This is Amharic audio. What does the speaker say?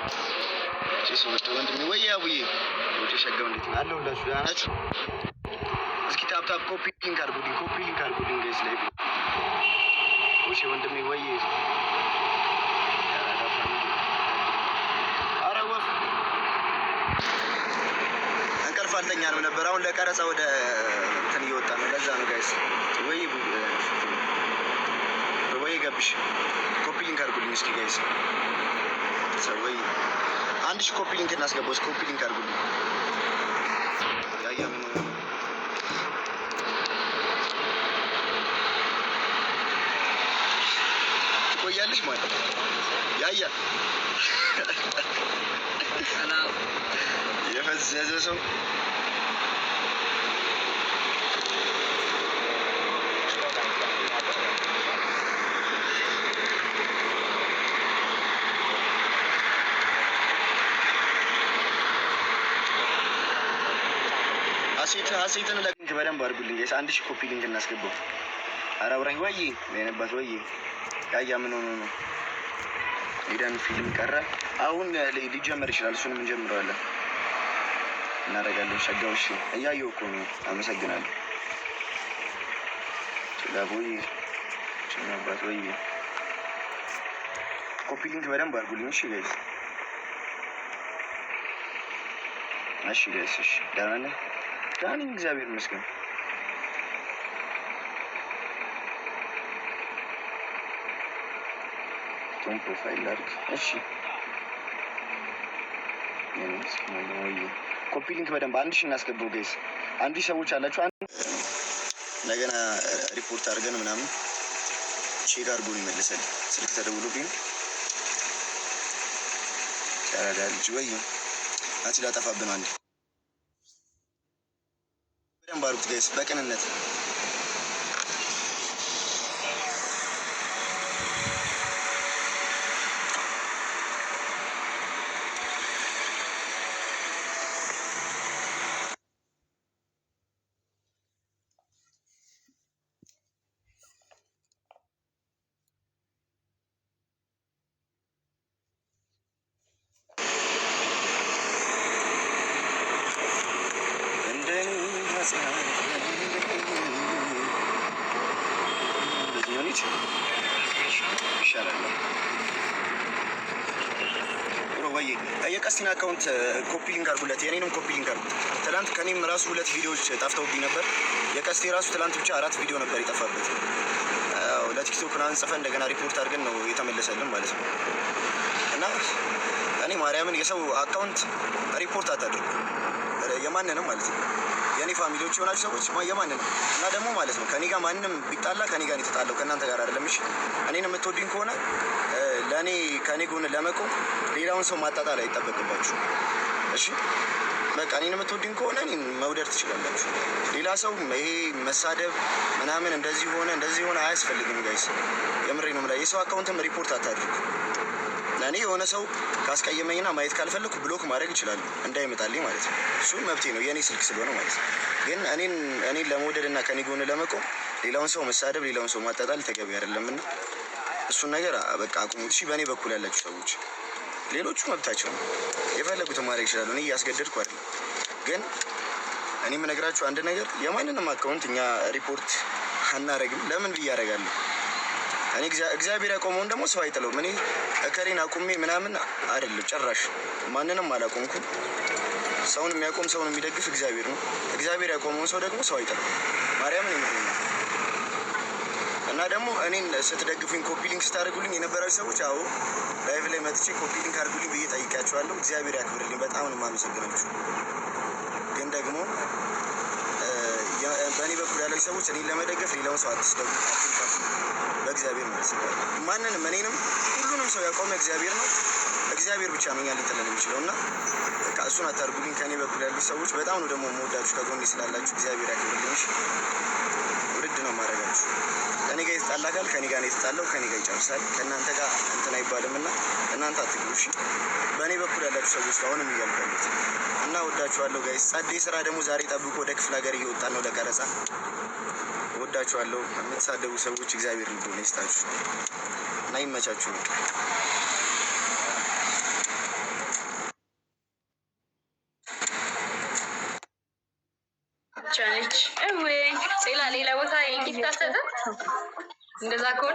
ወደ ወንድሜ ወይ አቡዬ ወደ ሸጋው እንዴት ነው አለሁላችሁ። ደህና ናችሁ? እስኪ ታፕ ኮፒ ሊንክ አድርጉልኝ ጋይስ ላይ ወሽ ወንድሜ ወይ አረወፍ እንቅልፍ አልተኛንም ነበር። አሁን ለቀረጻ ወደ እንትን እየወጣ ነው። ለዛ ነው ጋይስ ወይ ገብሽ ኮፒ ሊንክ አድርጉልኝ እስኪ ጋይስ ሰውዬ አንድ ሺህ ኮፒ ሊንክ እናስገባው። ኮፒ ሊንክ አድርጉልኝ። ያያ ምን ትቆያለሽ ማለት ያያ የፈዘዘ ሰው ሀሴትን ለሊንክ በደንብ አድርጉልኝ ጋይስ። አንድ ሺህ ኮፒ ሊንክ እናስገባው። ኧረ አብራኝ ወይ የነባት ወይ ያያ ምን ሆኖ ነው? ሄደን ፊልም ቀረ። አሁን ሊጀመር ይችላል። እሱንም እንጀምረዋለን እናደርጋለን። ሸጋው እሺ እያየሁ እኮ ነው። አመሰግናለሁ። ችላቦይ ችላባት ወይ ኮፒ ሊንክ በደንብ አድርጉልኝ እሺ ጋይስ። እሺ ጋይስ እሺ ደህና ነህ? ዳኒ እግዚአብሔር ይመስገን። ቶም ፕሮፋይል ላድርግ እሺ። ኮፒ ሊንክ በደንብ አንድ ሺህ እናስገባው ጋይስ። አንድ ሺህ ሰዎች አላችሁ። እንደገና ሪፖርት አድርገን ምናምን ቼክ አድርጎን ይመልሳል። ስልክ ተደውሎብኝ ታራዳልጅ ወይ አንቺ ላጠፋብን አንዴ በደንብ አድርጉት ጋይስ በቅንነት። የቀስቲን አካውንት ኮፒ ሊንክ አድርጉለት። የኔንም ኮፒ ሊንክ አድርጉት። ትላንት ከኔም ራሱ 2 ቪዲዮዎች ጠፍተውብኝ ነበር። የቀስቴ ራሱ ትላንት ብቻ 4 ቪዲዮ ነበር የጠፋበት። ለቲክቶክ ምናምን ጽፈን እንደገና ሪፖርት አድርገን ነው የተመለሰልን ማለት ነው። እና እኔ ማርያምን የሰው አካውንት ሪፖርት አታድርጉ፣ የማንንም ማለት ነው። የኔ ፋሚሊዎች የሆናችሁ ሰዎች የማንንም እና ደግሞ ማለት ነው ከኔ ጋር ማንንም ቢጣላ ከኔ ጋር የተጣለው ከእናንተ ጋር አይደለም። እሺ እኔን የምትወዱኝ ከሆነ ለእኔ ከኔ ጎን ለመቆም ሌላውን ሰው ማጣጣል አይጠበቅባችሁ። እሺ በቃ እኔን የምትወዱኝ ከሆነ እኔን መውደድ ትችላላችሁ። ሌላ ሰው ይሄ መሳደብ ምናምን እንደዚህ ሆነ አያስፈልግም ጋይስ። የምሬ ነው የምልህ። የሰው አካውንትም ሪፖርት አታድርጉ። እኔ የሆነ ሰው ካስቀየመኝና ማየት ካልፈለኩ ብሎክ ማድረግ እችላለሁ እንዳይመጣልኝ ማለት ነው። እሱ መብቴ ነው የኔ ስልክ ስለሆነ ማለት ነው። ግን እኔን ለመውደድ እና ከኔ ጎን ለመቆም ሌላውን ሰው መሳደብ፣ ሌላውን ሰው ማጣጣል ተገቢ አይደለምና እሱን ነገር በቃ አቁሙት። እሺ በእኔ በኩል ያላችሁ ሰዎች ሌሎቹ መብታቸው ነው፣ የፈለጉትን ማድረግ ይችላሉ። እኔ እያስገደድኩ አይደለም። ግን እኔ የምነግራችሁ አንድ ነገር የማንንም አካውንት እኛ ሪፖርት አናረግም። ለምን ብዬ አደርጋለሁ? እኔ እግዚአብሔር ያቆመውን ደግሞ ሰው አይጥለውም። እኔ እከሌን አቁሜ ምናምን አይደለም፣ ጭራሽ ማንንም አላቆምኩም። ሰውን የሚያቆም ሰውን የሚደግፍ እግዚአብሔር ነው። እግዚአብሔር ያቆመውን ሰው ደግሞ ሰው አይጥለውም። ማርያምን ነው። እና ደግሞ እኔን ስትደግፉኝ ኮፒ ሊንክ ስታደርጉልኝ የነበራችሁ ሰዎች አዎ ላይቭ ላይ መጥቼ ኮፒ ሊንክ አድርጉልኝ ብዬ ጠይቃችኋለሁ። እግዚአብሔር ያክብርልኝ። በጣም ነው የማመሰግናችሁ። ግን ደግሞ በእኔ በኩል ያላችሁ ሰዎች እኔን ለመደገፍ ሌላውን ሰው አትስደቡ፣ አትንካፉ። በእግዚአብሔር ማለት ነው። ማንንም እኔንም ሁሉንም ሰው ያቆመ እግዚአብሔር ነው። እግዚአብሔር ብቻ ነው እኛን ሊጥለን የሚችለው እና በቃ እሱን አታርጉልኝ። ከኔ በኩል ያሉት ሰዎች በጣም ነው ደግሞ የምወዳችሁ። ከጎኔ ስላላችሁ እግዚአብሔር ያክብርልኝ። ውድድ ነው ማድረጋችሁ። ከኔ ጋር የተጣላ ካል ከኔ ጋር ነው የተጣላው፣ ከኔ ጋር ይጨርሳል። ከእናንተ ጋር እንትን አይባልም እና እናንተ አትግቡ። እሺ በእኔ በኩል ያላችሁ ሰዎች አሁንም እያልኩት እና ወዳችኋለሁ ጋይስ። ጸዴ ስራ ደግሞ ዛሬ ጠብቆ ወደ ክፍለ ሀገር እየወጣን ነው ለቀረጻ። ወዳችኋለሁ። የምትሳደቡ ሰዎች እግዚአብሔር ልቦና ይስጣችሁ እና ይመቻችሁ። ብቻ ነች። ሌላ ቦታ ጊፍት አትሰጥም። እንደዛ ከሆነ